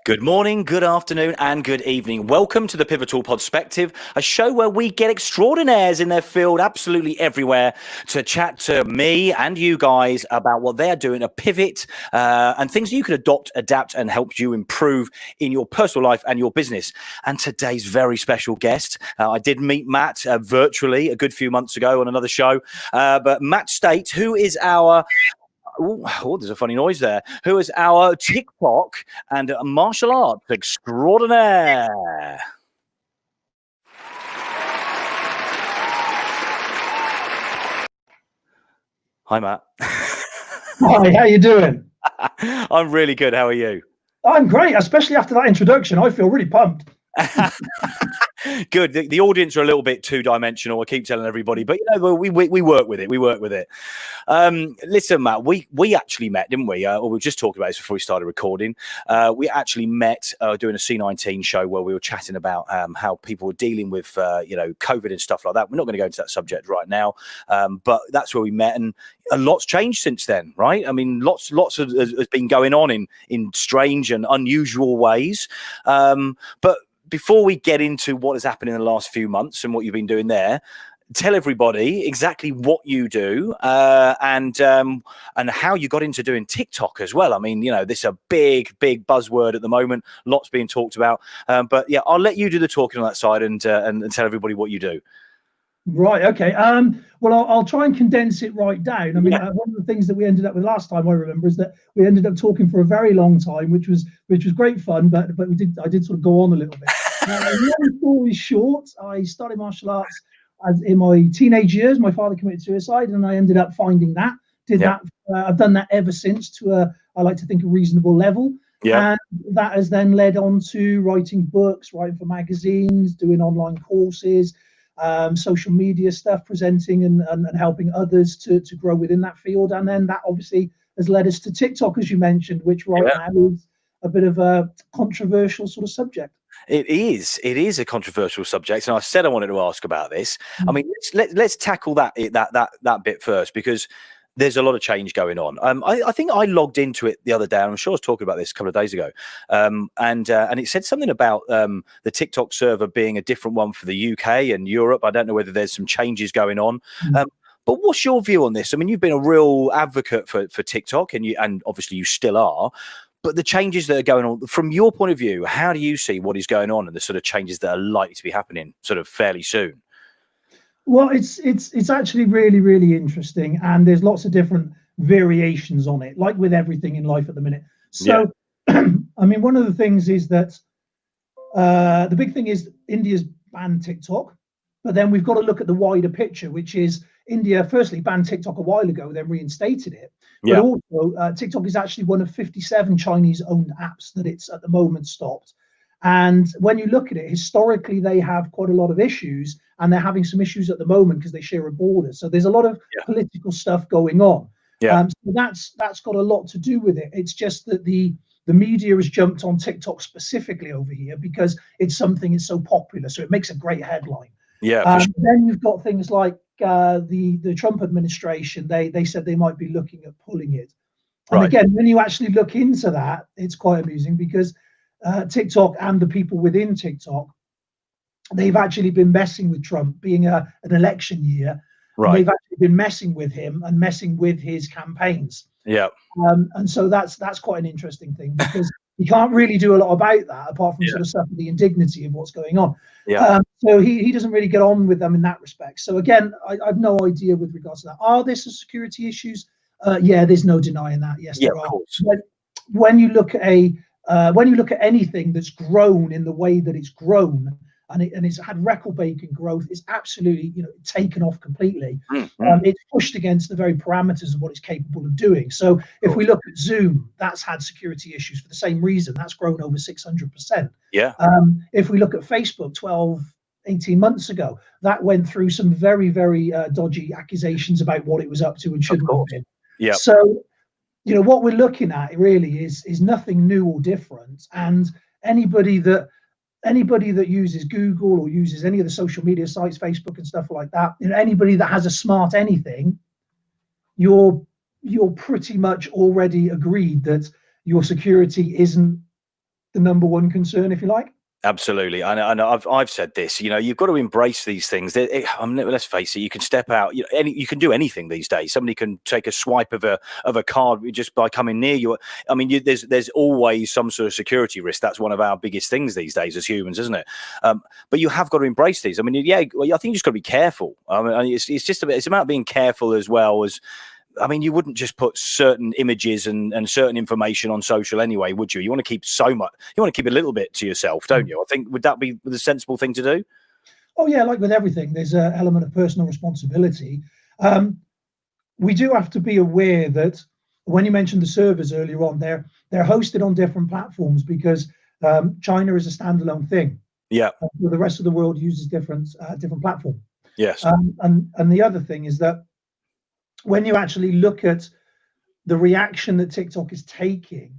Good morning, good afternoon, and good evening. Welcome to the Pivotal Podspective, a show where we get extraordinaires in their field absolutely everywhere to chat to me and you guys about what they're doing, a pivot, and things that you can adopt, adapt, and help you improve in your personal life and your business. And today's very special guest, I did meet Matt virtually a good few months ago on another show, but Matt Stait, who is our... Oh, there's a funny noise there. Who is our TikTok and martial arts extraordinaire? Hi, Matt. Hi, how you doing? I'm really good. How are you? I'm great, especially after that introduction. I feel really pumped. Good. The audience are a little bit two-dimensional. I keep telling everybody, but you know, we work with it. We work with it. Listen, Matt, we actually met, didn't we? Or we were just talking about this before we started recording. We actually met doing a C19 show where we were chatting about how people were dealing with COVID and stuff like that. We're not going to go into that subject right now, but that's where we met, and a lot's changed since then, right? I mean, lots has been going on in strange and unusual ways, but before we get into what has happened in the last few months and what you've been doing there, tell everybody exactly what you do and how you got into doing TikTok as well. I mean, you know, this is a big buzzword at the moment. Lots being talked about. But yeah, I'll let you do the talking on that side and tell everybody what you do. Right. Okay. Well, I'll try and condense it right down. I mean, one of the things that we ended up with last time, I remember, is that we ended up talking for a very long time, which was great fun. But I did sort of go on a little bit. Long story short, I started martial arts in my teenage years. My father committed suicide, and I ended up finding that. That. I've done that ever since to I like to think a reasonable level. Yeah. And that has then led on to writing books, writing for magazines, doing online courses. Social media stuff, presenting and helping others to grow within that field. And then that obviously has led us to TikTok, as you mentioned, which now is a bit of a controversial sort of subject. It is a controversial subject, and I said I wanted to ask about this. I mean, let's tackle that bit first, because there's a lot of change going on. I think I logged into it the other day, and I'm sure I was talking about this a couple of days ago. And it said something about the TikTok server being a different one for the UK and Europe. I don't know whether there's some changes going on. But what's your view on this? I mean, you've been a real advocate for TikTok, and obviously you still are. But the changes that are going on, from your point of view, how do you see what is going on and the sort of changes that are likely to be happening sort of fairly soon? Well, it's actually really interesting, and there's lots of different variations on it, like with everything in life at the minute. So, I mean, one of the things is that the big thing is India's banned TikTok, but then we've got to look at the wider picture, which is India firstly banned TikTok a while ago, then reinstated it. But also, TikTok is actually one of 57 Chinese-owned apps that it's at the moment stopped. And when you look at it, historically, they have quite a lot of issues, and they're having some issues at the moment because they share a border. So there's a lot of political stuff going on. So that's got a lot to do with it. It's just that the media has jumped on TikTok specifically over here because it's something that's so popular. So it makes a great headline. Then you've got things like the Trump administration. They said they might be looking at pulling it. And again, when you actually look into that, it's quite amusing because TikTok and the people within TikTok, they've actually been messing with Trump, being an election year. They've actually been messing with him and messing with his campaigns. And so that's quite an interesting thing, because you can't really do a lot about that apart from sort of suffering the indignity of what's going on. So he doesn't really get on with them in that respect. So again, I've no idea with regards to that. Are there some security issues? There's no denying that. Yes, there are. But when you look at anything that's grown in the way that it's grown, and it's had record-breaking growth, it's absolutely taken off completely. It's pushed against the very parameters of what it's capable of doing. So if we look at Zoom, that's had security issues for the same reason. That's grown over 600%. If we look at Facebook 18 months ago, that went through some very dodgy accusations about what it was up to and shouldn't have been. So what we're looking at really is nothing new or different, and anybody that anybody that uses Google or uses any of the social media sites, Facebook and stuff like that, anybody that has a smart anything, you're pretty much already agreed that your security isn't the number one concern, if you like. Absolutely, and I've said this. You've got to embrace these things. Let's face it. You can step out. You can do anything these days. Somebody can take a swipe of a card just by coming near you. I mean, there's always some sort of security risk. That's one of our biggest things these days as humans, isn't it? But you have got to embrace these. I mean, I think you just got to be careful. I mean, it's about being careful as well as. I mean, you wouldn't just put certain images and certain information on social anyway, would you? You want to keep so much. You want to keep a little bit to yourself, don't you? I think would that be the sensible thing to do? Oh yeah, like with everything, there's an element of personal responsibility. We do have to be aware that when you mentioned the servers earlier on, they're hosted on different platforms because China is a standalone thing. Yeah, the rest of the world uses different platform. Yes, and the other thing is that when you actually look at the reaction that TikTok is taking,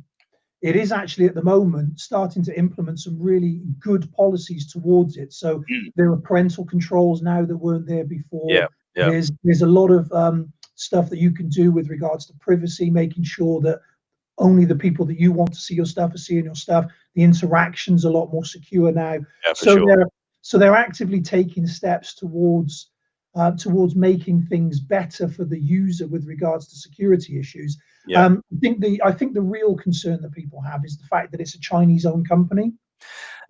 it is actually at the moment starting to implement some really good policies towards it. So there are parental controls now that weren't there before. Yeah. There's a lot of stuff that you can do with regards to privacy, making sure that only the people that you want to see your stuff are seeing your stuff. The interaction's a lot more secure now. Yeah, for sure. So they're actively taking steps towards making things better for the user with regards to security issues. Yeah. I think the real concern that people have is the fact that it's a Chinese-owned company.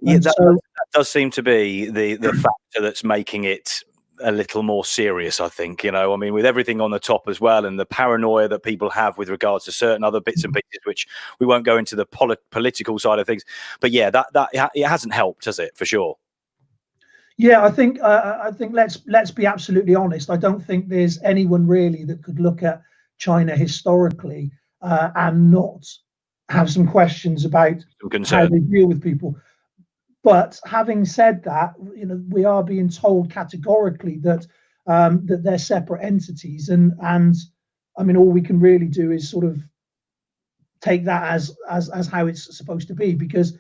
Yeah, that does seem to be the factor that's making it a little more serious, I think. I mean, with everything on the top as well, and the paranoia that people have with regards to certain other bits and pieces, which we won't go into the political side of things. But yeah, that it hasn't helped, has it? For sure. Yeah, I think let's be absolutely honest. I don't think there's anyone really that could look at China historically and not have some questions about how they deal with people. But having said that, we are being told categorically that that they're separate entities, and I mean, all we can really do is sort of take that as how it's supposed to be, because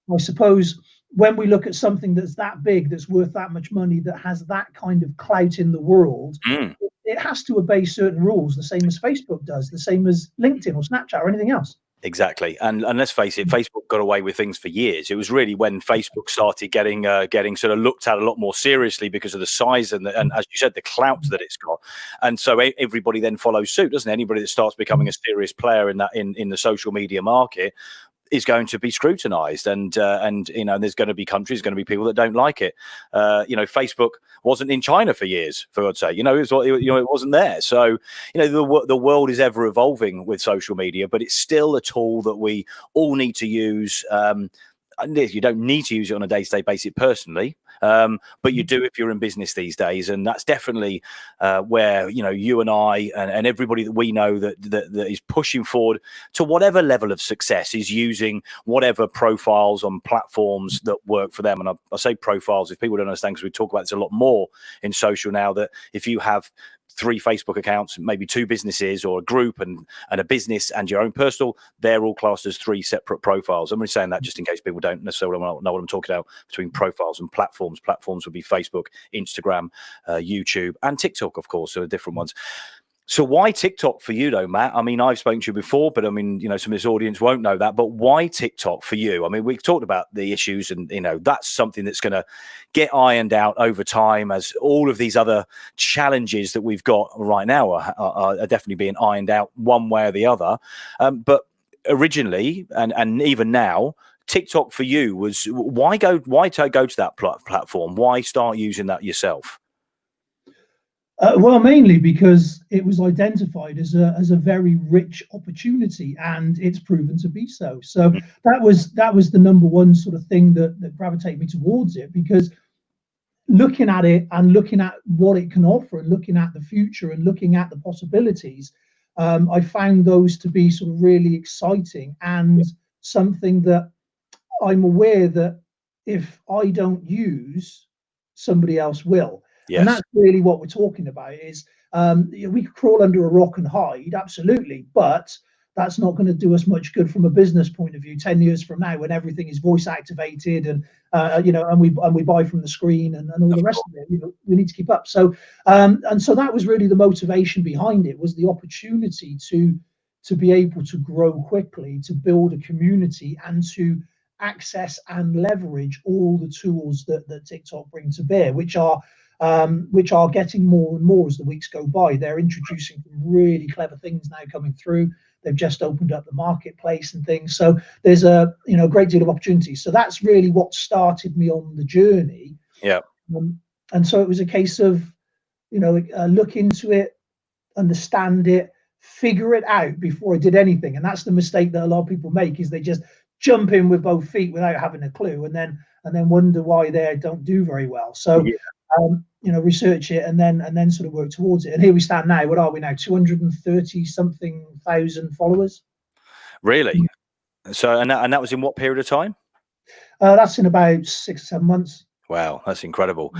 I suppose when we look at something that's that big, that's worth that much money, that has that kind of clout in the world, it has to obey certain rules, the same as Facebook does, the same as LinkedIn or Snapchat or anything else. Exactly, and let's face it, Facebook got away with things for years. It was really when Facebook started getting sort of looked at a lot more seriously because of the size and as you said, the clout that it's got, and so everybody then follows suit, doesn't it? Anybody that starts becoming a serious player in that in the social media market is going to be scrutinized, and there's going to be countries, going to be people that don't like it. Facebook wasn't in China for years, for God's sake. It wasn't there. So the world is ever evolving with social media, but it's still a tool that we all need to use. You don't need to use it on a day-to-day basis personally, but you do if you're in business these days, and that's definitely where you and I and everybody that we know that is pushing forward to whatever level of success is using whatever profiles on platforms that work for them. And I say profiles if people don't understand, because we talk about this a lot more in social now, that if you have 3 Facebook accounts, maybe 2 businesses, or a group and a business and your own personal, they're all classed as 3 separate profiles. I'm only saying that just in case people don't necessarily know what I'm talking about between profiles and platforms. Platforms would be Facebook, Instagram, YouTube, and TikTok, of course, are different ones. So why TikTok for you though, Matt? I mean, I've spoken to you before, but I mean, some of this audience won't know that, but why TikTok for you? I mean, we've talked about the issues, and that's something that's going to get ironed out over time, as all of these other challenges that we've got right now are definitely being ironed out one way or the other. But originally, and even now, TikTok for you was why go to that platform? Why start using that yourself? Well, mainly because it was identified as a very rich opportunity, and it's proven to be so. So that was the number one sort of thing that gravitated me towards it, because looking at it and looking at what it can offer and looking at the future and looking at the possibilities, I found those to be sort of really exciting, and something that I'm aware that if I don't use, somebody else will. Yes. And that's really what we're talking about is we could crawl under a rock and hide, absolutely, but that's not going to do us much good from a business point of view 10 years from now, when everything is voice activated and and we buy from the screen and all the rest of it. We need to keep up. So and so that was really the motivation behind it, was the opportunity to be able to grow quickly, to build a community, and to access and leverage all the tools that TikTok bring to bear, which are getting more and more as the weeks go by. They're introducing really clever things now coming through. They've just opened up the marketplace and things. So there's a great deal of opportunity. So that's really what started me on the journey. Yeah. And so it was a case of, look into it, understand it, figure it out before I did anything. And that's the mistake that a lot of people make, is they just jump in with both feet without having a clue, and then wonder why they don't do very well. So research it and then sort of work towards it. And here we stand now. What are we now? 230 something thousand followers. Really? So and that was in what period of time? That's in about 6 or 7 months. Wow, that's incredible.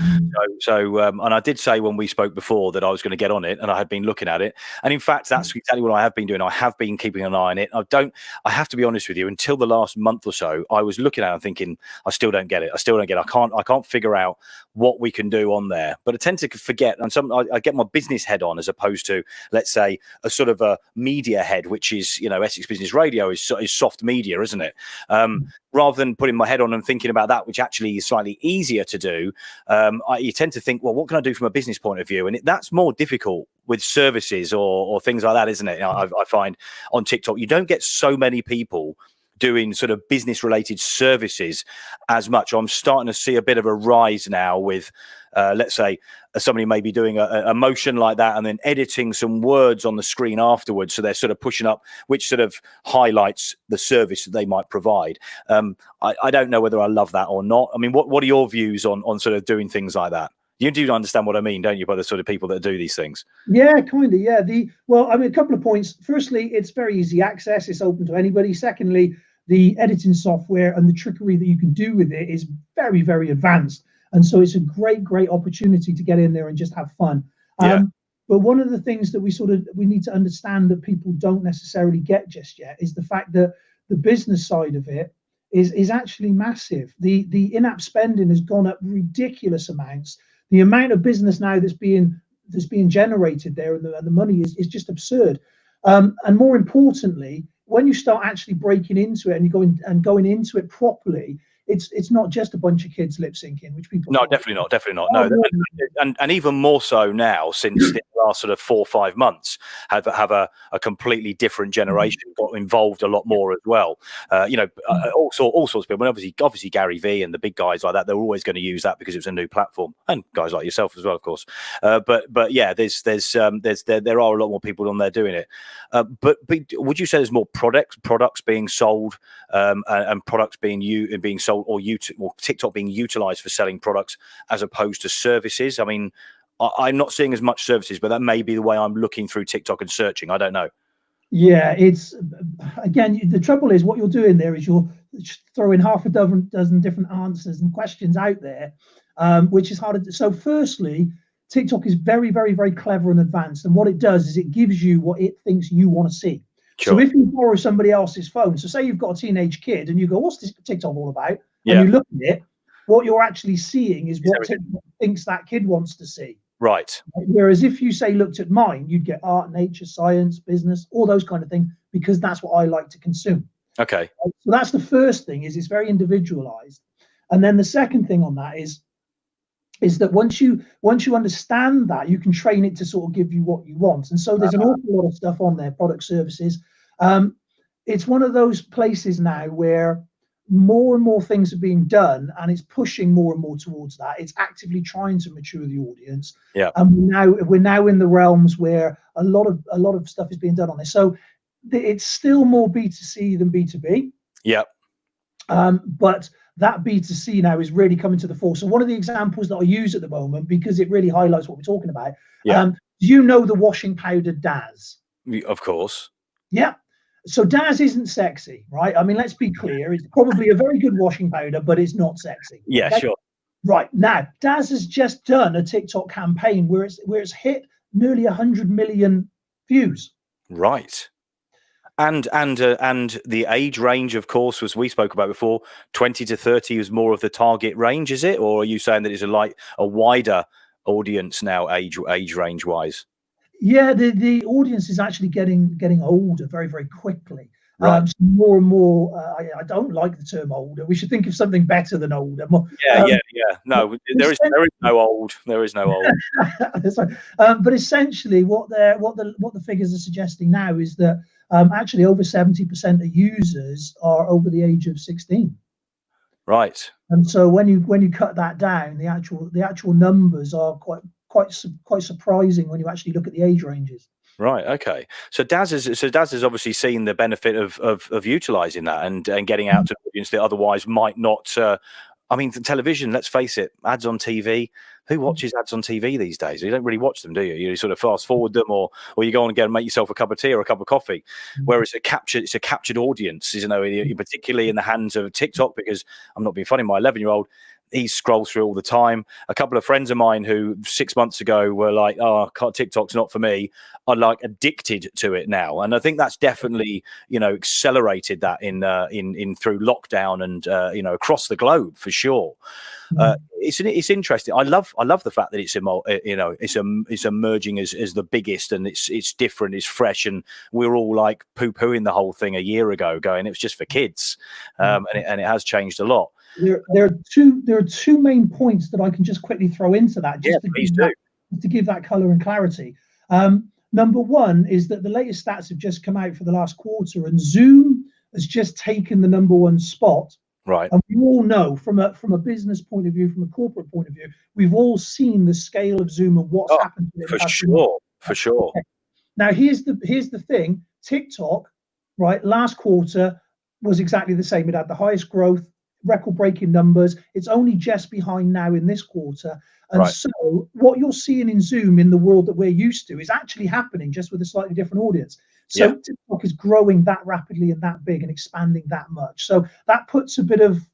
So and I did say when we spoke before that I was going to get on it, and I had been looking at it. And in fact, that's exactly what I have been doing. I have been keeping an eye on it. I have to be honest with you, until the last month or so, I was looking at it and thinking, I still don't get it. I can't figure out what we can do on there. But I tend to forget, and I get my business head on, as opposed to, let's say, a sort of a media head, which is, Essex Business Radio is soft media, isn't it? Rather than putting my head on and thinking about that, which actually is slightly easier to do, you tend to think, well, what can I do from a business point of view? And that's more difficult with services or things like that, isn't it? I find on TikTok, you don't get so many people doing sort of business related services as much. I'm starting to see a bit of a rise now with, let's say, somebody may be doing a motion like that and then editing some words on the screen afterwards. So they're sort of pushing up, which sort of highlights the service that they might provide. I don't know whether I love that or not. I mean, what are your views on sort of doing things like that? You do understand what I mean, don't you, by the sort of people that do these things? Yeah, kind of. Yeah. A couple of points. Firstly, it's very easy access. It's open to anybody. Secondly, the editing software and the trickery that you can do with it is very, very advanced. And so it's a great opportunity to get in there and just have fun. But one of the things that we need to understand that people don't necessarily get just yet is the fact that the business side of it is actually massive. The in-app spending has gone up ridiculous amounts. The amount of business now that's being generated there, and the money is just absurd. And more importantly, when you start actually breaking into it and you're going into it properly, it's not just a bunch of kids lip syncing, which people definitely not. No, and even more so now, since the last sort of 4 or 5 months have a completely different generation got involved a lot more as well. All sorts of people. And obviously Gary V and the big guys like that, they're always going to use that because it's a new platform, and guys like yourself as well, of course. But yeah, there are a lot more people on there doing it. But would you say there's more products being sold and products being sold, or TikTok being utilized for selling products as opposed to services? I mean, I'm not seeing as much services, but that may be the way I'm looking through TikTok and searching. I don't know. Yeah, it's again, the trouble is what you're doing there is you're throwing half a dozen different answers and questions out there, which is hard to do. So firstly, TikTok is very, very, very clever and advanced. And what it does is it gives you what it thinks you want to see. Sure. So if you borrow somebody else's phone, so say you've got a teenage kid and you go, what's this TikTok all about? And you look at it, what you're actually seeing is what TikTok thinks that kid wants to see. Right. Whereas if you looked at mine, you'd get art, nature, science, business, all those kind of things, because that's what I like to consume. Okay. So that's the first thing, is it's very individualized. And then the second thing on that is that once you understand that, you can train it to sort of give you what you want. And so there's an awful lot of stuff on there, product, services. It's one of those places now where more and more things are being done, and it's pushing more and more towards that. It's actively trying to mature the audience. Yeah. And we're now in the realms where a lot of stuff is being done on this. So it's still more B2C than B2B. Yeah. But that B2C now is really coming to the fore. So one of the examples that I use at the moment, because it really highlights what we're talking about, do you know the washing powder Daz? Of course. Yeah. So Daz isn't sexy, right? I mean, let's be clear. It's probably a very good washing powder, but it's not sexy. Yeah, okay? Sure. Right. Now, Daz has just done a TikTok campaign where it's hit nearly 100 million views. Right. And the age range, of course, as we spoke about before, 20 to 30 is more of the target range, is it? Or are you saying that it's a wider audience now, age range wise? Yeah, the audience is actually getting older very, very quickly. Right. So more and more, I don't like the term older. We should think of something better than older. More, Yeah. No, there is no old. There is no old. sorry. But essentially, what the figures are suggesting now is that actually over 70% of users are over the age of 16. Right. And so when you cut that down, the actual numbers are quite surprising when you actually look at the age ranges. Right. Okay. So Daz has obviously seen the benefit of utilizing that and getting out to an audience that otherwise might not. I mean, the television. Let's face it, ads on TV. Who watches ads on TV these days? You don't really watch them, do you? You sort of fast forward them, or you go on and go and make yourself a cup of tea or a cup of coffee. Whereas it's a captured audience, particularly in the hands of TikTok. Because I'm not being funny, my 11-year-old. He scrolls through all the time. A couple of friends of mine who 6 months ago were like, "Oh, TikTok's not for me," are like addicted to it now, and I think that's definitely accelerated that in through lockdown and across the globe for sure. It's interesting. I love the fact that it's emerging as the biggest, and it's different, it's fresh, and we're all like poo-pooing the whole thing a year ago, going it was just for kids, and it has changed a lot. There are two main points that I can just quickly throw into that, to give that color and clarity. Number one is that the latest stats have just come out for the last quarter, and Zoom has just taken the number one spot. Right. And we all know from a business point of view, from a corporate point of view, we've all seen the scale of Zoom and what's happened to it. For sure. Okay. Now here's the thing. TikTok, right, last quarter was exactly the same. It had the highest growth, record-breaking numbers. It's only just behind now in this quarter. And so what you're seeing in Zoom in the world that we're used to is actually happening, just with a slightly different audience. So TikTok is growing that rapidly and that big and expanding that much. So that puts a bit of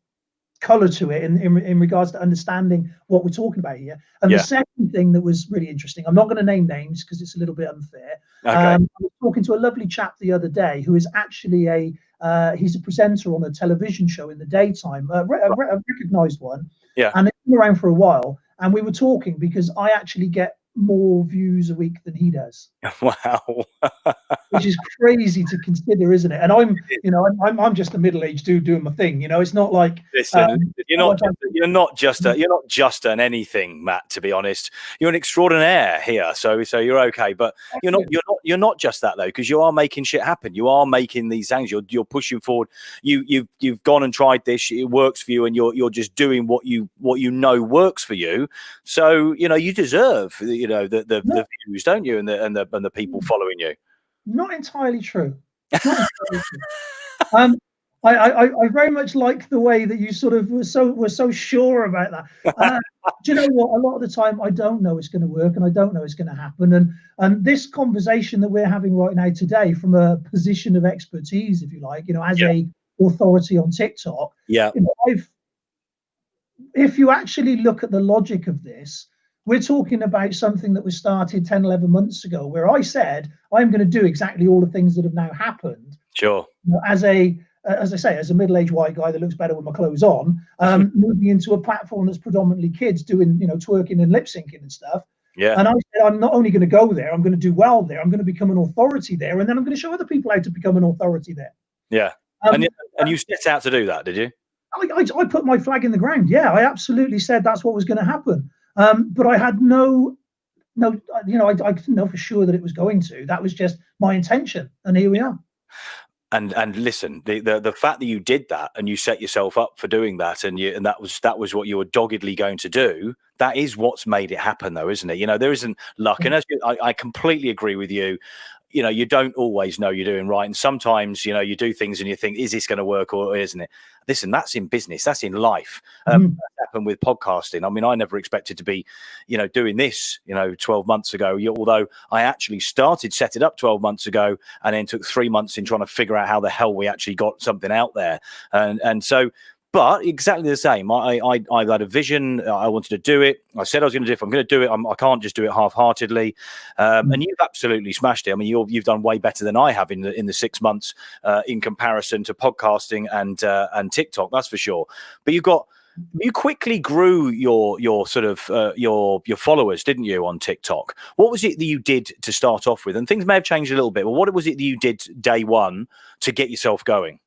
color to it in regards to understanding what we're talking about here. And the second thing that was really interesting, I'm not going to name names because it's a little bit unfair. Okay. I was talking to a lovely chap the other day who is actually he's a presenter on a television show in the daytime, a recognized one. Yeah. And it's been around for a while. And we were talking because I actually get more views a week than he does. Wow. Which is crazy to consider, isn't it? And I'm just a middle-aged dude doing my thing. It's not like listen. You're not just an anything, Matt. To be honest, you're an extraordinaire here, so you're okay. But you're not just that though, because you are making shit happen. You are making these things. You're pushing forward. You've gone and tried this. It works for you, and you're just doing what you know works for you. So you deserve the views, don't you, and the people following you. Not entirely true. I very much like the way that you sort of were so sure about that. Do you know what? A lot of the time, I don't know it's going to work, and I don't know it's going to happen. And this conversation that we're having right now today, from a position of expertise, if you like, as a authority on TikTok, if you actually look at the logic of this, we're talking about something that was started 10, 11 months ago, where I said, I'm going to do exactly all the things that have now happened. Sure. As I say, as a middle-aged white guy that looks better with my clothes on, moving into a platform that's predominantly kids doing, twerking and lip syncing and stuff. Yeah. And I said, I'm not only going to go there, I'm going to do well there. I'm going to become an authority there. And then I'm going to show other people how to become an authority there. Yeah. And you set out to do that, did you? I put my flag in the ground. Yeah, I absolutely said that's what was going to happen. But I had I didn't know for sure that it was going to. That was just my intention, and here we are. And listen, the fact that you did that and you set yourself up for doing that, and that was what you were doggedly going to do. That is what's made it happen, though, isn't it? There isn't luck, and I completely agree with you. You don't always know you're doing right, and sometimes you do things and you think, is this going to work or isn't it? Listen, that's in business, that's in life. That happened with podcasting. I mean, I never expected to be doing this 12 months ago, although I actually set it up 12 months ago and then took 3 months in trying to figure out how the hell we actually got something out there. And so But exactly the same. I had a vision. I wanted to do it. I said I was going to do it. If I'm going to do it, I can't just do it half-heartedly. And you've absolutely smashed it. I mean, you've done way better than I have in the 6 months in comparison to podcasting and TikTok. That's for sure. But you quickly grew your sort of your followers, didn't you, on TikTok? What was it that you did to start off with? And things may have changed a little bit, but what was it that you did day one to get yourself going?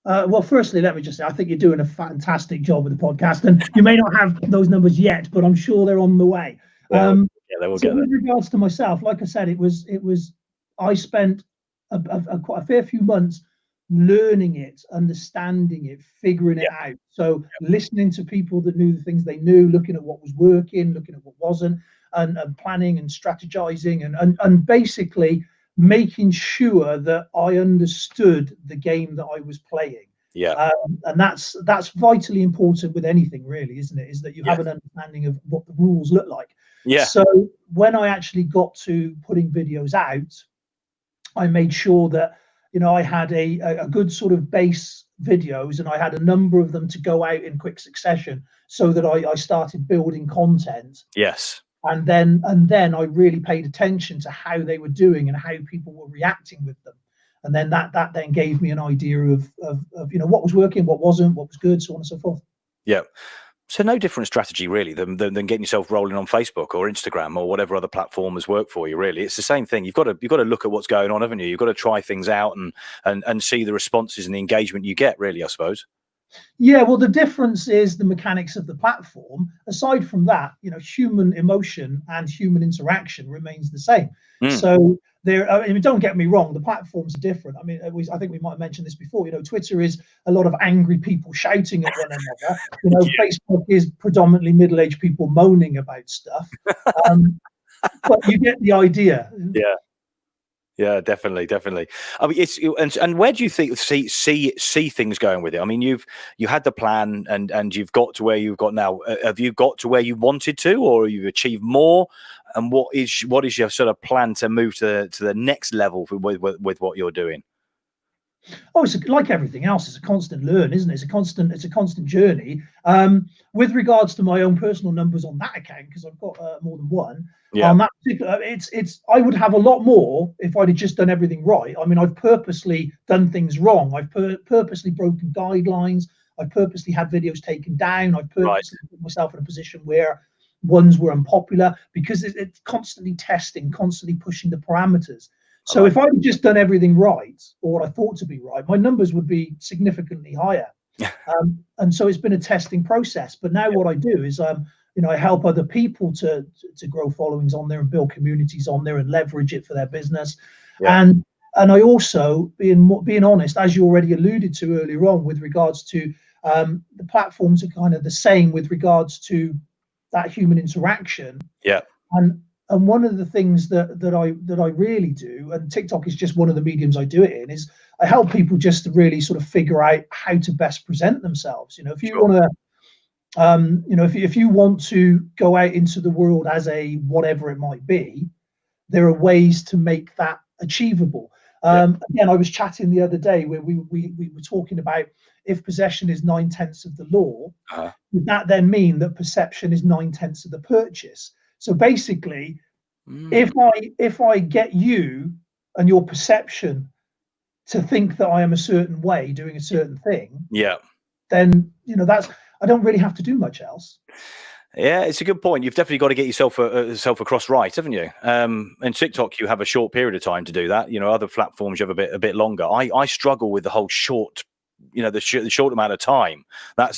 Well, firstly, let me just say, I think you're doing a fantastic job with the podcast, and you may not have those numbers yet, but I'm sure they're on the way. They will get there. With regards to myself, like I said, I spent quite a fair few months learning it, understanding it, figuring it out. So listening to people that knew the things they knew, looking at what was working, looking at what wasn't, and planning and strategizing, and basically making sure that I understood the game that I was playing. And that's vitally important with anything, really, isn't it? Is that you have an understanding of what the rules look like. So when I actually got to putting videos out, I made sure that, you know, I had a good sort of base videos, and I had a number of them to go out in quick succession, so that I started building content. And then I really paid attention to how they were doing and how people were reacting with them. And then that then gave me an idea of you know, what was working, what wasn't, what was good, so on and so forth. So no different strategy really than getting yourself rolling on Facebook or Instagram or whatever other platform has worked for you. Really, it's the same thing. You've got to look at what's going on, haven't you? You've got to try things out and see the responses and the engagement you get. Really, I suppose. Yeah, well, the difference is the mechanics of the platform. Aside from that, you know, human emotion and human interaction remains the same. So I mean, don't get me wrong, the platforms are different. I mean, I think we might have mentioned this before. You know, Twitter is a lot of angry people shouting at one another. You know, Facebook is predominantly middle-aged people moaning about stuff. But you get the idea. Yeah, definitely. I mean, and where do you think see things going with it? I mean, you had the plan and you've got to where you've got now. Have you got to where you wanted to, or you've achieved more? And what is your sort of plan to move to the next level with what you're doing? Oh, it's like everything else. It's a constant learn, isn't it? It's a constant journey. With regards to my own personal numbers on that account, because I've got more than one. On that particular, I would have a lot more if I'd have just done everything right. I mean, I've purposely done things wrong. I've purposely broken guidelines. I've purposely had videos taken down. I've purposely put myself in a position where ones were unpopular, because it's constantly testing, constantly pushing the parameters. So if I'd just done everything right, or what I thought to be right, my numbers would be significantly higher. And so it's been a testing process. But now what I do is, you know, I help other people to grow followings on there and build communities on there and leverage it for their business. And I also, being honest, as you already alluded to earlier on, with regards to the platforms are kind of the same with regards to that human interaction. And one of the things that I really do, and TikTok is just one of the mediums I do it in, is I help people just to really sort of figure out how to best present themselves. You know, if you want to, you know, if you want to go out into the world as a whatever it might be, there are ways to make that achievable. Again, I was chatting the other day where we were talking about, if possession is 9/10 of the law, would that then mean that perception is 9/10 of the purchase? So basically, if I get you and your perception to think that I am a certain way doing a certain thing, then, you know, I don't really have to do much else. Yeah, it's a good point. You've definitely got to get yourself across right, haven't you? And TikTok, you have a short period of time to do that. You know, other platforms you have a bit longer. I struggle with the whole short, you know, the short amount of time. That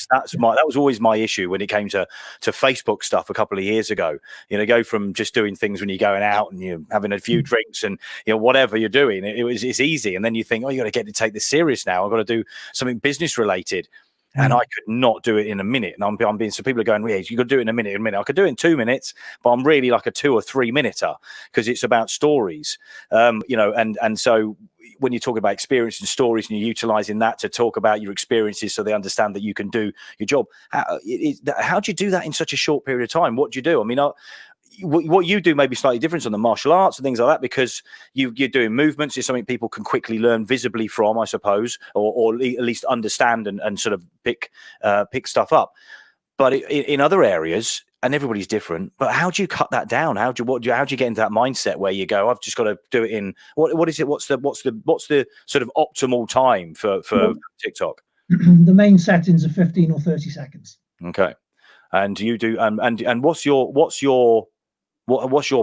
was always my issue when it came to Facebook stuff a couple of years ago. You know, go from just doing things when you're going out and you're having a few drinks and, you know, whatever you're doing, it's easy. And then you think, oh, you got to take this serious now. I've got to do something business related. And I could not do it in a minute. And I'm being, so people are going, yeah, you got to do it in a minute. I could do it in 2 minutes, but I'm really like a 2 or 3 minuter, because it's about stories. You know, and so when you talk about experience and stories and you're utilizing that to talk about your experiences so they understand that you can do your job, how do you do that in such a short period of time? What do you do? I mean, what you do may be slightly different on the martial arts and things like that, because you're doing movements. It's something people can quickly learn visibly from, I suppose, or at least understand and sort of pick stuff up. But in other areas, and everybody's different, but how do you cut that down? How do you get into that mindset where you go, I've just got to do it in what is it? What's the sort of optimal time for TikTok? The main settings are 15 or 30 seconds. Okay. And you do, and what's your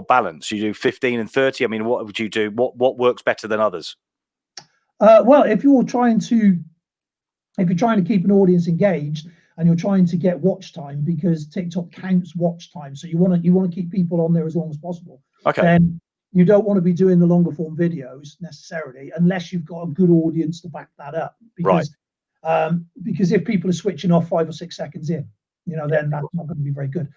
balance? You do 15 and 30. I mean, what would you do? What works better than others? Well, if you're trying to keep an audience engaged and you're trying to get watch time, because TikTok counts watch time, so you want to keep people on there as long as possible. Okay. Then you don't want to be doing the longer form videos necessarily, unless you've got a good audience to back that up. Because because if people are switching off 5 or 6 seconds in, then that's not going to be very good.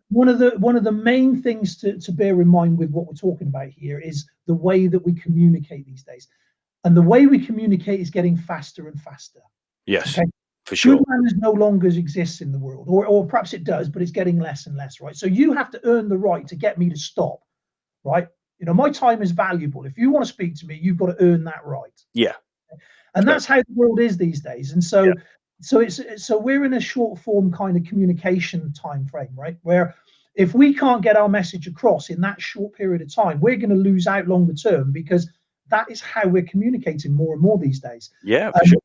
One of the main things to bear in mind with what we're talking about here is the way that we communicate these days, and the way we communicate is getting faster and faster. Yes, okay? For sure. Good manners no longer exists in the world, or perhaps it does, but it's getting less and less, right? So you have to earn the right to get me to stop, right? My time is valuable. If you want to speak to me, you've got to earn that right. Yeah. And that's how the world is these days. And so so we're in a short form kind of communication time frame, right? Where if we can't get our message across in that short period of time, we're going to lose out longer term, because that is how we're communicating more and more these days. Yeah, for sure.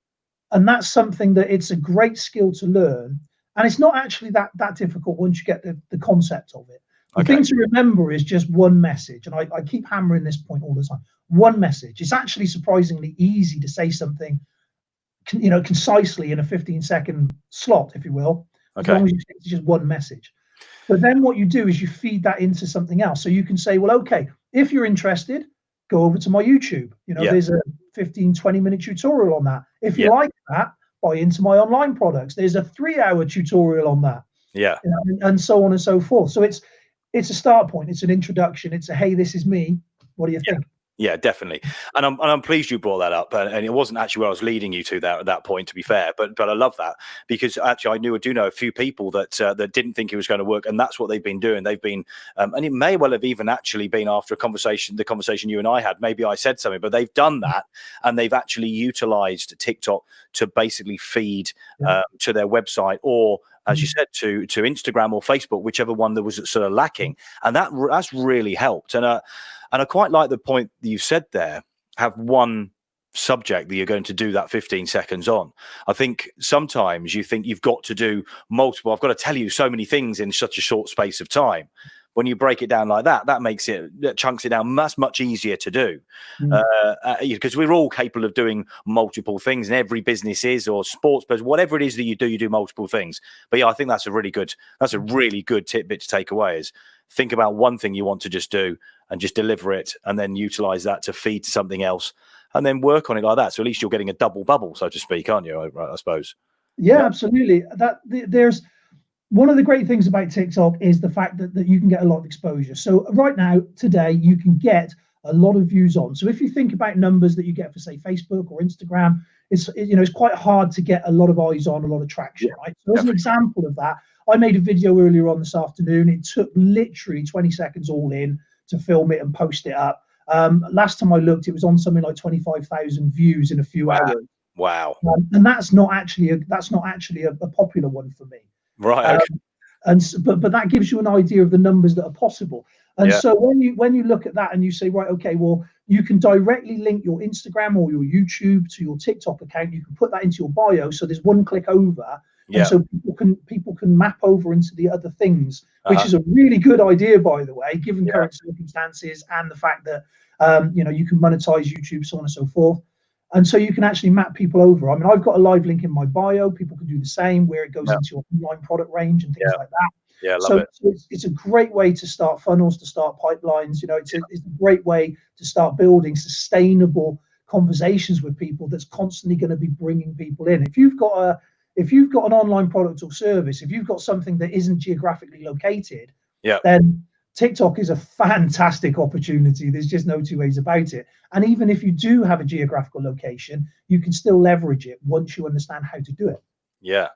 And that's something that it's a great skill to learn. And it's not actually that difficult once you get the concept of it. The thing to remember is just one message. And I keep hammering this point all the time. One message. It's actually surprisingly easy to say something, concisely in a 15-second slot, if you will, as long as you stick to just one message. But then what you do is you feed that into something else. So you can say, well, okay, if you're interested, go over to my YouTube. There's a 15-20 minute tutorial on that. If you like that, buy into my online products. There's a 3-hour tutorial on that. Yeah. And so on and so forth. So it's a start point. It's an introduction. It's a, hey, this is me. What do you think? Yeah, definitely. And I'm pleased you brought that up. And it wasn't actually where I was leading you to at that point, to be fair. But I love that, because actually I do know a few people that didn't think it was going to work, and that's what they've been doing. They've been, and it may well have even actually been after the conversation you and I had. Maybe I said something, but they've done that, and they've actually utilized TikTok to basically feed to their website, or as you said, to Instagram or Facebook, whichever one that was sort of lacking, and that's really helped. And I quite like the point that you said there. Have one subject that you're going to do that 15 seconds on. I think sometimes you think you've got to do multiple. I've got to tell you so many things in such a short space of time. When you break it down like that chunks it down. That's much easier to do, because we're all capable of doing multiple things, and every business is, or sports, but whatever it is that you do multiple things. But yeah, I think that's a really good tidbit to take away, is think about one thing you want to just do and just deliver it, and then utilize that to feed to something else, and then work on it like that. So at least you're getting a double bubble, so to speak, aren't you? I suppose. Yeah, absolutely. There's one of the great things about TikTok is the fact that you can get a lot of exposure. So right now, today, you can get a lot of views on. So if you think about numbers that you get for, say, Facebook or Instagram, it's quite hard to get a lot of eyes on, a lot of traction, right? So as an example of that, I made a video earlier on this afternoon. It took literally 20 seconds all in to film it and post it up. Last time I looked, it was on something like 25,000 views in a few hours. Wow. And that's not actually a popular one for me. Right. Okay. But that gives you an idea of the numbers that are possible. And so when you look at that and you say, right, okay, well, you can directly link your Instagram or your YouTube to your TikTok account. You can put that into your bio, so there's one click over, and so people can map over into the other things, which is a really good idea, by the way, given current circumstances and the fact that you can monetize YouTube, so on and so forth. And so you can actually map people over. I mean, I've got a live link in my bio. People can do the same, where it goes into your online product range and things like that. Yeah, love it. So it's a great way to start funnels, to start pipelines. It's a great way to start building sustainable conversations with people that's constantly going to be bringing people in. If you've got an online product or service, if you've got something that isn't geographically located, then TikTok is a fantastic opportunity. There's just no two ways about it. And even if you do have a geographical location, you can still leverage it once you understand how to do it. Yeah.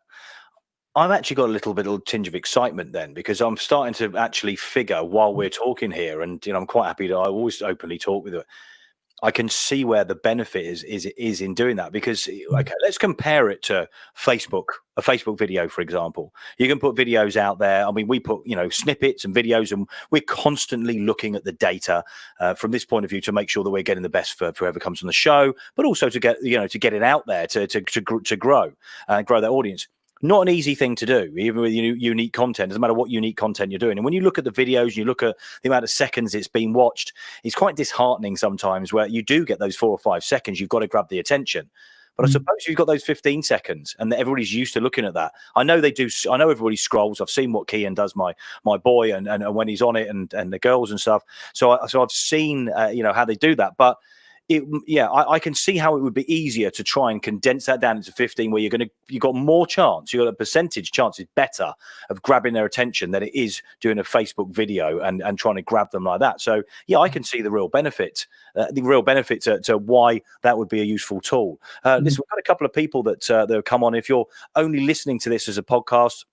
I've actually got a little tinge of excitement then, because I'm starting to actually figure while we're talking here, and I'm quite happy that I always openly talk with it. I can see where the benefit is in doing that, because okay, let's compare it to Facebook, a Facebook video, for example. You can put videos out there. I mean, we put snippets and videos, and we're constantly looking at the data from this point of view to make sure that we're getting the best for whoever comes on the show, but also to get to get it out there to grow and grow that audience. Not an easy thing to do, even with unique content. Doesn't matter what unique content you're doing. And when you look at the videos, you look at the amount of seconds it's been watched, it's quite disheartening sometimes, where you do get those 4 or 5 seconds. You've got to grab the attention. But I suppose you've got those 15 seconds, and everybody's used to looking at that. I know they do. I know everybody scrolls. I've seen what Kian does, my boy, and when he's on it, and the girls and stuff. So I've seen how they do that, but. I can see how it would be easier to try and condense that down into 15, where you've got more chance, you've got a percentage chance is better of grabbing their attention than it is doing a Facebook video and trying to grab them like that. So yeah, I can see the real benefit, to why that would be a useful tool. Listen, we've got a couple of people that have come on. If you're only listening to this as a podcast,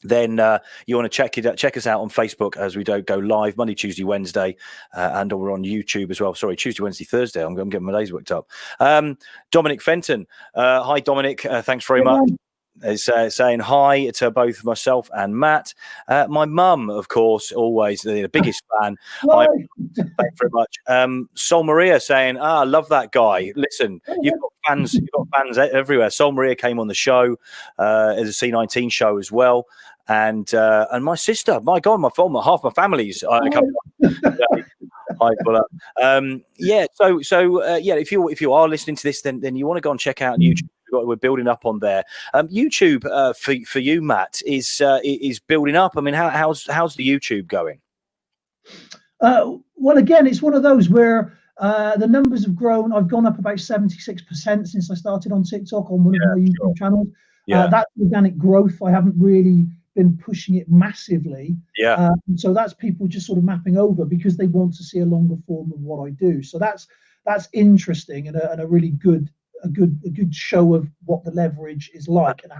then you want to check us out on Facebook, as we don't go live Monday, Tuesday, Wednesday, and we're on YouTube as well. Sorry, Tuesday, Wednesday, Thursday. I'm getting my days worked up. Dominic Fenton. Hi, Dominic. Thanks very much. Is saying hi to both myself and Matt. My mum, of course, always the biggest fan. Thank you very much. Sol Maria saying, I love that guy. Listen, you've got fans everywhere. Sol Maria came on the show as a C19 show as well. And my sister, my God, half my family's coming on. If you are listening to this, then you want to go and check out YouTube. We're building up on there. YouTube for you, Matt, is building up. I mean, how's the YouTube going? Well, again, it's one of those where the numbers have grown. I've gone up about 76% since I started on TikTok on one of my YouTube channels. That's organic growth. I haven't really been pushing it massively. So that's people just sort of mapping over because they want to see a longer form of what I do. So that's interesting and a really good show of what the leverage is like and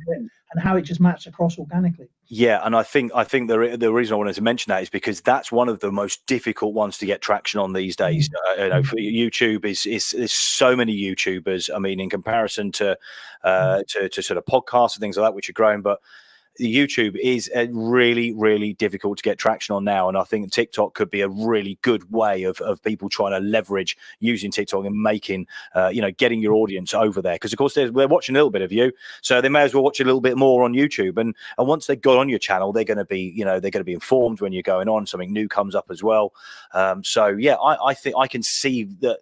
how it just maps across organically. Yeah, and I think the reason I wanted to mention that is because that's one of the most difficult ones to get traction on these days. For YouTube is so many YouTubers. I mean, in comparison to sort of podcasts and things like that, which are growing, but YouTube is really, really difficult to get traction on now. And I think TikTok could be a really good way of people trying to leverage using TikTok and making, getting your audience over there. Because, of course, they're watching a little bit of you. So they may as well watch a little bit more on YouTube. And once they got on your channel, they're going to be, informed when you're going on. Something new comes up as well. I think I can see that.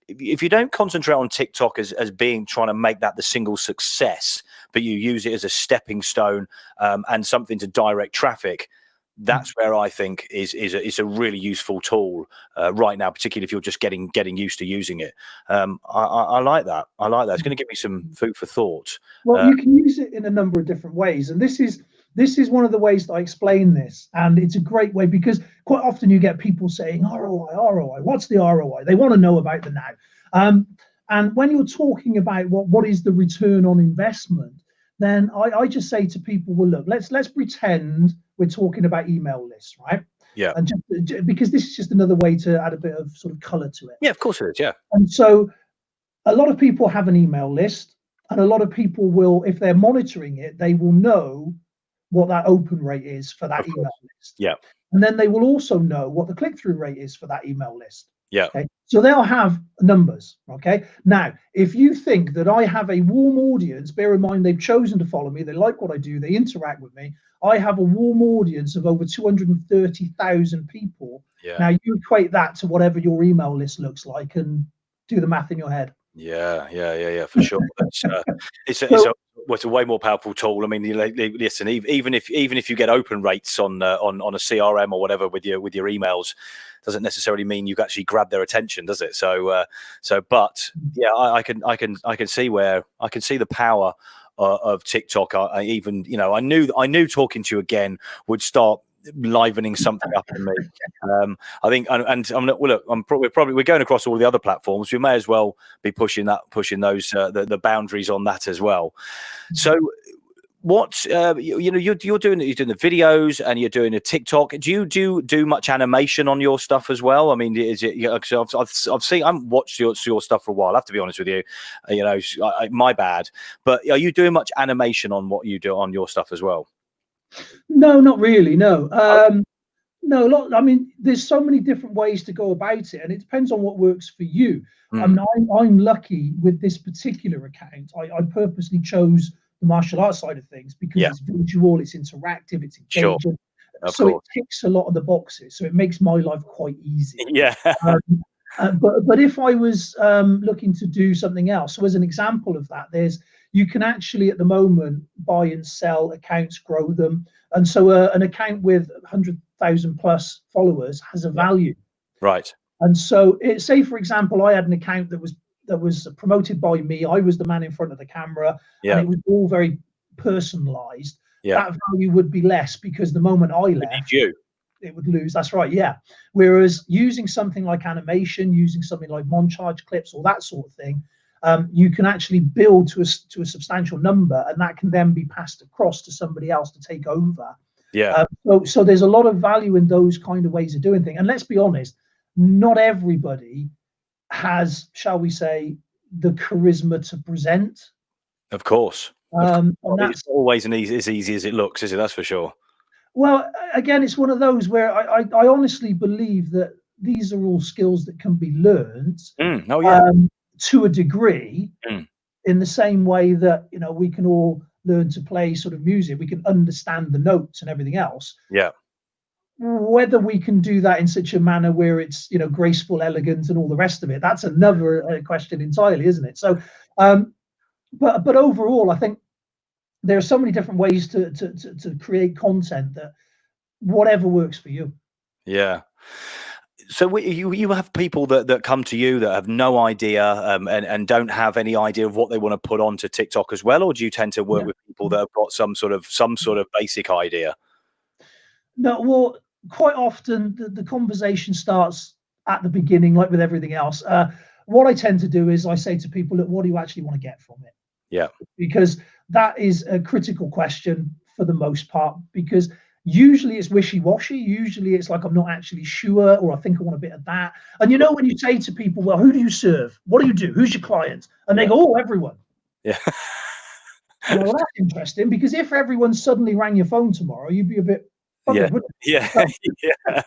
If you don't concentrate on TikTok as being trying to make that the single success, but you use it as a stepping stone and something to direct traffic, that's where I think is a really useful tool right now, particularly if you're just getting used to using it. I like that. I like that. It's going to give me some food for thought. Well, you can use it in a number of different ways, and this is one of the ways that I explain this, and it's a great way because quite often you get people saying ROI. What's the ROI? They want to know about the now. And when you're talking about what is the return on investment, then I just say to people, well, look, let's pretend we're talking about email lists, right? Yeah. And just because this is just another way to add a bit of sort of color to it. Yeah, of course it is. Yeah. And so a lot of people have an email list, and a lot of people will, if they're monitoring it, they will know what that open rate is for that email list. Yeah. And then they will also know what the click-through rate is for that email list. Yeah. Okay. So they'll have numbers. Okay. Now, if you think that I have a warm audience, bear in mind they've chosen to follow me, they like what I do, they interact with me. I have a warm audience of over 230,000 people. Yeah. Now you equate that to whatever your email list looks like and do the math in your head. Yeah, for sure. It's a way more powerful tool. I mean, listen, even if you get open rates on a CRM or whatever with your emails, doesn't necessarily mean you actually grab their attention, does it? But yeah, I can see the power of TikTok. I knew talking to you again would start livening something up in me. I think, and I'm not. Well, look, we're going across all the other platforms. We may as well be pushing those the boundaries on that as well. So, what you're doing the videos and you're doing a TikTok. Do you do much animation on your stuff as well? I mean, is it? I've seen, I haven't watched your stuff for a while. I have to be honest with you. My bad. But are you doing much animation on what you do on your stuff as well? No, not really. No. No, I mean, there's so many different ways to go about it, and it depends on what works for you. I mean, I'm lucky with this particular account. I purposely chose the martial arts side of things because it's visual, it's interactive, it's engaging. So it ticks a lot of the boxes. So it makes my life quite easy. Yeah. But if I was looking to do something else, so as an example of that, you can actually at the moment buy and sell accounts, grow them, and so an account with 100,000 plus followers has a value. Right. And so, say for example, I had an account that was promoted by me. I was the man in front of the camera, and it was all very personalized. That value would be less because the moment I left, it would lose. That's right. Yeah. Whereas using something like animation, using something like montage clips or that sort of thing, you can actually build to a substantial number, and that can then be passed across to somebody else to take over. Yeah. So there's a lot of value in those kind of ways of doing things. And let's be honest, not everybody has, shall we say, the charisma to present. Of course. And it's always as easy as it looks, is it? That's for sure. Well, again, it's one of those where I honestly believe that these are all skills that can be learned to a degree, in the same way that we can all learn to play sort of music. We can understand the notes and everything else. Yeah. Whether we can do that in such a manner where it's graceful, elegant, and all the rest of it, that's another question entirely, isn't it? So, but overall, I think there are so many different ways to create content that whatever works for you. Yeah. So you have people that come to you that have no idea and don't have any idea of what they want to put onto TikTok as well, or do you tend to work with people that have got some sort of basic idea? No, well, quite often the conversation starts at the beginning, like with everything else. What I tend to do is I say to people, look, what do you actually want to get from it? Yeah. Because that is a critical question for the most part, because usually it's wishy-washy. Usually it's like, I'm not actually sure, or I think I want a bit of that. And when you say to people, well, who do you serve? What do you do? Who's your client? And they go, oh, everyone. Yeah. Well, that's interesting, because if everyone suddenly rang your phone tomorrow, you'd be a bit buggered, wouldn't you? Yeah.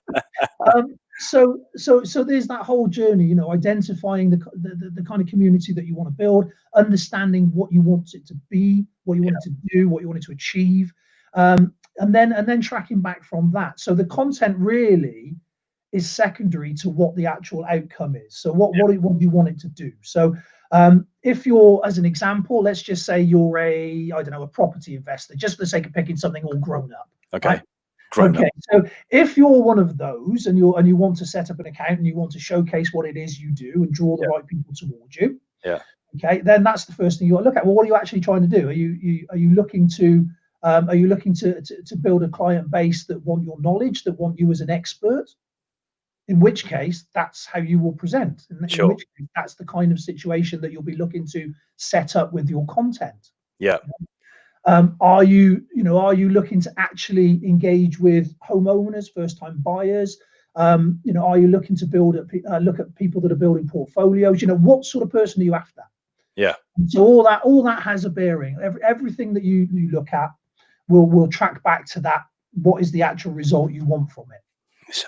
So there's that whole journey, identifying the kind of community that you want to build, understanding what you want it to be, what you want it to do, what you want it to achieve, and then tracking back from that. So the content really is secondary to what the actual outcome is. So what do you want it to do? So if you're, as an example, let's just say you're a property investor, just for the sake of picking something all grown up. Okay. Right? Okay, so if you're one of those and you want to set up an account and you want to showcase what it is you do and draw the right people towards you, okay, then that's the first thing you got to look at. Well, what are you actually trying to do? Are you looking to build a client base that want your knowledge, that want you as an expert? In which case, that's how you will present. In which case, that's the kind of situation that you'll be looking to set up with your content. Yeah. Are you looking to actually engage with homeowners, first-time buyers? Are you looking to look at people that are building portfolios? What sort of person are you after? Yeah. And so all that has a bearing. Everything that you look at will track back to that. What is the actual result you want from it?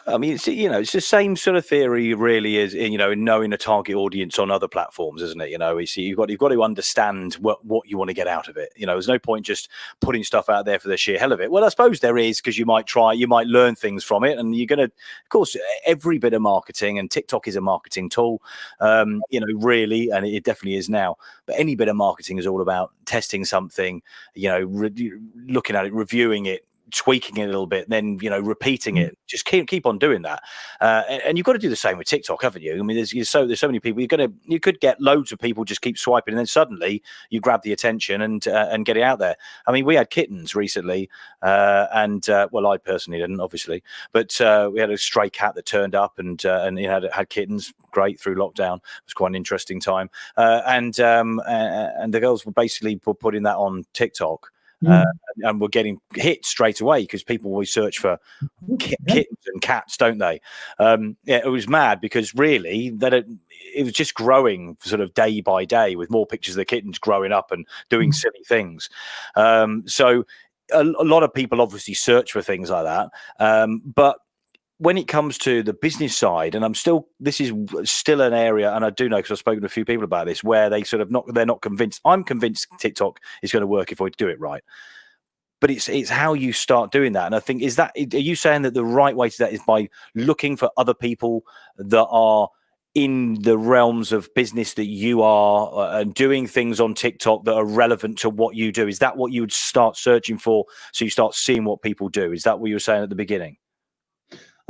I mean, it's the same sort of theory, really, as in knowing a target audience on other platforms, isn't it? You've got to understand what you want to get out of it. There's no point just putting stuff out there for the sheer hell of it. Well, I suppose there is, because you might learn things from it, and you're going to, of course, every bit of marketing, and TikTok is a marketing tool, really, and it definitely is now. But any bit of marketing is all about testing something, looking at it, reviewing it, tweaking it a little bit, then repeating it. Just keep on doing that, and you've got to do the same with TikTok, haven't you? I mean, there's so many people. You could get loads of people just keep swiping, and then suddenly you grab the attention and get it out there. I mean, we had kittens recently, and well, I personally didn't, obviously, but we had a stray cat that turned up and he had kittens. Great, through lockdown. It was quite an interesting time, and the girls were basically putting that on TikTok. Yeah. And we're getting hit straight away because people always search for kittens and cats, don't they? Yeah, it was mad because really it was just growing sort of day by day with more pictures of the kittens growing up and doing silly things. So a lot of people obviously search for things like that, but when it comes to the business side, and this is still an area, and I do know because I've spoken to a few people about this, where they're not convinced. I'm convinced TikTok is going to work if I do it right, but it's how you start doing that. And I think, are you saying that the right way to that is by looking for other people that are in the realms of business that you are, and doing things on TikTok that are relevant to what you do? Is that what you would start searching for? So you start seeing what people do. Is that what you were saying at the beginning?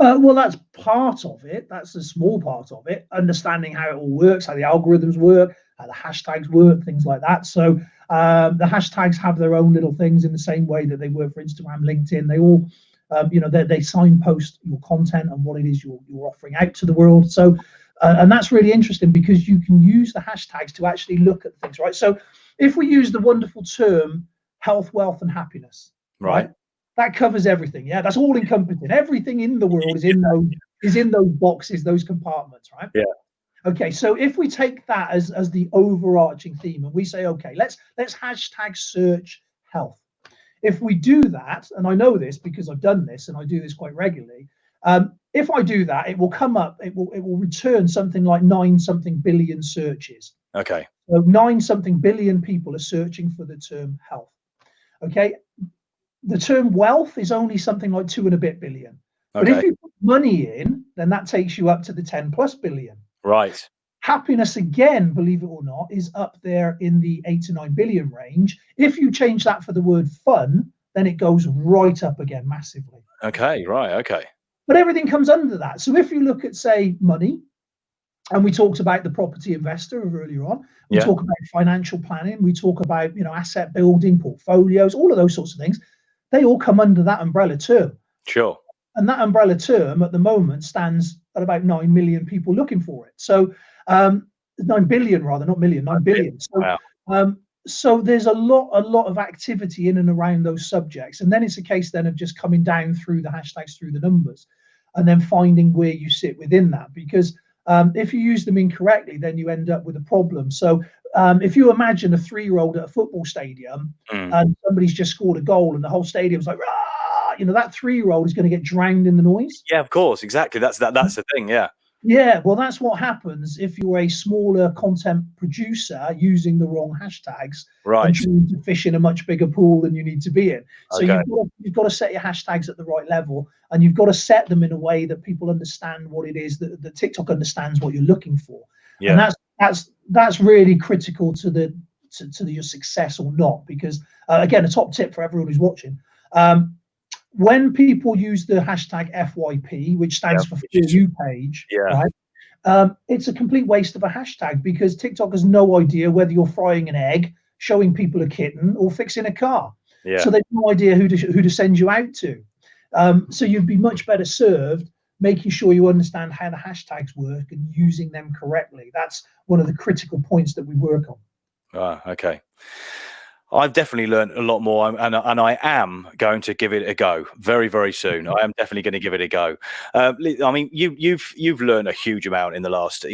Well, that's part of it. That's a small part of it. Understanding how it all works, how the algorithms work, how the hashtags work, things like that. So the hashtags have their own little things in the same way that they work for Instagram, LinkedIn. They all, they signpost your content and what it is you're offering out to the world. So, and that's really interesting because you can use the hashtags to actually look at things, right? So if we use the wonderful term health, wealth, and happiness, right? That covers everything. Yeah, that's all encompassing. Everything in the world is in those boxes, those compartments, right? Yeah. Okay, so if we take that as the overarching theme, and we say, okay, let's hashtag search health. If we do that, and I know this because I've done this and I do this quite regularly, if I do that, it will come up. It will return something like 9-something billion searches. Okay. So 9-something billion people are searching for the term health. Okay. The term wealth is only something like 2 and a bit billion. But if you put money in, then that takes you up to the 10+ billion. Right. Happiness, again, believe it or not, is up there in the 8 to 9 billion range. If you change that for the word fun, then it goes right up again massively. Okay, right, okay. But everything comes under that. So if you look at, say, money, and we talked about the property investor earlier on, we talk about financial planning, we talk about, asset building, portfolios, all of those sorts of things. They all come under that umbrella term. Sure. And that umbrella term at the moment stands at about 9 million people looking for it. So 9 billion rather, not million, 9 billion. So, wow. So there's a lot of activity in and around those subjects. And then it's a case then of just coming down through the hashtags, through the numbers, and then finding where you sit within that. Because if you use them incorrectly, then you end up with a problem. So if you imagine a 3-year-old at a football stadium and somebody's just scored a goal and the whole stadium's like, rah! That 3-year-old is going to get drowned in the noise. Yeah, of course, exactly. That's the thing. Yeah. Yeah, well, that's what happens if you're a smaller content producer using the wrong hashtags and trying to fish in a much bigger pool than you need to be in. So you've got to set your hashtags at the right level, and you've got to set them in a way that people understand what it is that TikTok understands what you're looking for. Yeah. And that's really critical to your success or not, because again, a top tip for everyone who's watching. When people use the hashtag FYP, which stands for For You Page, right? It's a complete waste of a hashtag because TikTok has no idea whether you're frying an egg, showing people a kitten, or fixing a car. Yeah. So they've no idea who to send you out to. So you'd be much better served making sure you understand how the hashtags work and using them correctly. That's one of the critical points that we work on. Okay. I've definitely learned a lot more, and I am going to give it a go very, very soon. I am definitely going to give it a go. I mean, you've learned a huge amount in the last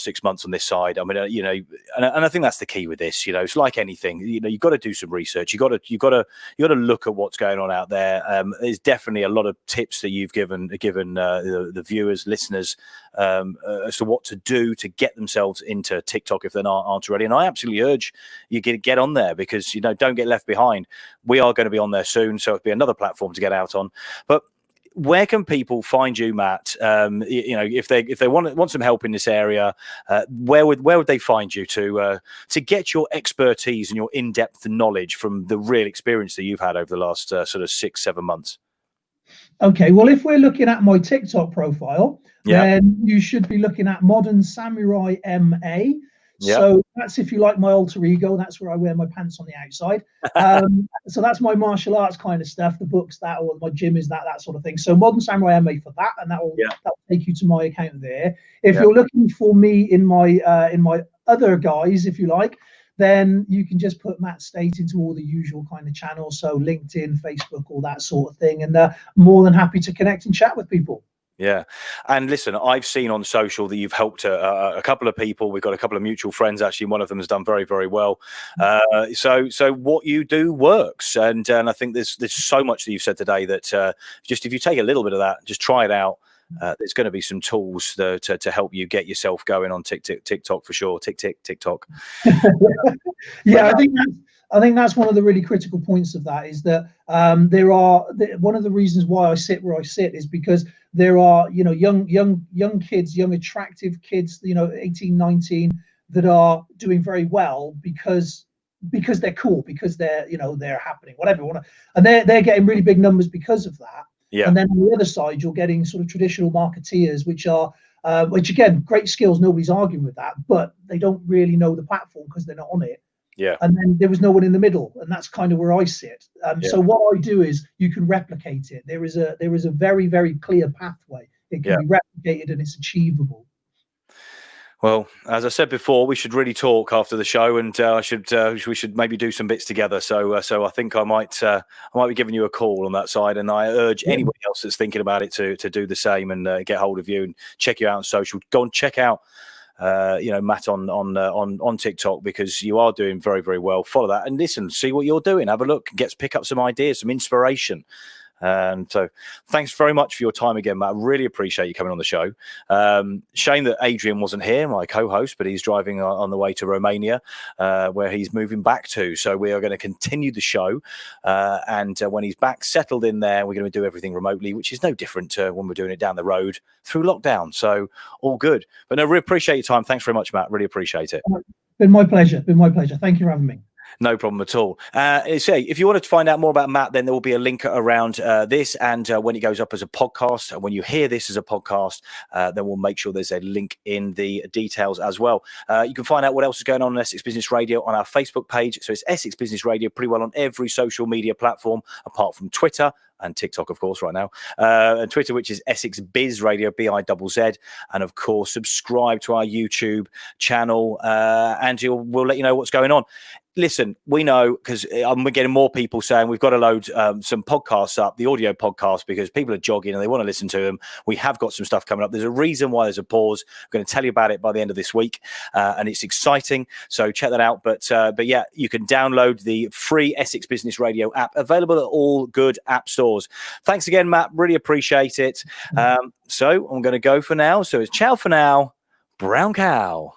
6 months on this side. I mean, and I think that's the key with this. It's like anything. You've got to do some research. You got to look at what's going on out there. There's definitely a lot of tips that you've given the viewers, listeners, as to what to do to get themselves into TikTok if they aren't already. And I absolutely urge you to get on there because don't get left behind. We are going to be on there soon, so it'll be another platform to get out on. But where can people find you, Matt? If they want some help in this area, where would they find you to get your expertise and your in-depth knowledge from the real experience that you've had over the last sort of 6-7 months? Okay, well, if we're looking at my TikTok profile, then you should be looking at Modern Samurai MA. So that's, if you like, my alter ego. That's where I wear my pants on the outside. So that's my martial arts kind of stuff, the books, or my gym is that sort of thing. So Modern Samurai MA for that, and that will take you to my account there. If you're looking for me in my other guise, if you like, then you can just put Matt Stait into all the usual kind of channels, so LinkedIn, Facebook, all that sort of thing, and more than happy to connect and chat with people. Yeah. And listen, I've seen on social that you've helped a couple of people. We've got a couple of mutual friends, actually. One of them has done very, very well. So what you do works. And I think there's so much that you've said today that just if you take a little bit of that, just try it out. There's going to be some tools to help you get yourself going on TikTok for sure. TikTok. Yeah, I think that's one of the really critical points of that is that one of the reasons why I sit where I sit is because there are, young kids, young attractive kids, 18, 19, that are doing very well because they're cool, because they're happening, whatever you want to, and they're getting really big numbers because of that. Yeah. And then on the other side, you're getting sort of traditional marketeers, which again, great skills. Nobody's arguing with that, but they don't really know the platform because they're not on it. Yeah. And then there was no one in the middle, and that's kind of where I sit. So what I do is you can replicate it. There is a very, very clear pathway. It can be replicated and it's achievable. Well, as I said before, we should really talk after the show, and we should maybe do some bits together. So I think I might be giving you a call on that side, and I urge anybody else that's thinking about it to do the same and get hold of you and check you out on social. Go and check out Matt on TikTok, because you are doing very, very well. Follow that and listen, see what you're doing. Have a look, pick up some ideas, some inspiration. And so thanks very much for your time again, Matt. I really appreciate you coming on the show. Shame that Adrian wasn't here, my co-host, but he's driving on the way to Romania, where he's moving back to. So we are going to continue the show. And when he's back settled in there, we're going to do everything remotely, which is no different to when we're doing it down the road through lockdown. So all good. But no, really appreciate your time. Thanks very much, Matt. Really appreciate it. Been my pleasure. Thank you for having me. No problem at all. Say, if you wanted to find out more about Matt, then there will be a link around this, and when it goes up as a podcast, when you hear this as a podcast, then we'll make sure there's a link in the details as well. You can find out what else is going on Essex Business Radio on our Facebook page. So it's Essex Business Radio pretty well on every social media platform, apart from Twitter and TikTok, of course, right now. And Twitter, which is Essex Biz Radio, BIZZ. And of course, subscribe to our YouTube channel, and we'll let you know what's going on. Listen, we know, because I'm getting more people saying we've got to load some podcasts up, the audio podcast, because people are jogging and they want to listen to them. We have got some stuff coming up. There's a reason why there's a pause. I'm going to tell you about it by the end of this week, and it's exciting. So check that out. But yeah, you can download the free Essex Business Radio app, available at all good app stores. Thanks again, Matt. Really appreciate it. So I'm going to go for now. So it's ciao for now, brown cow.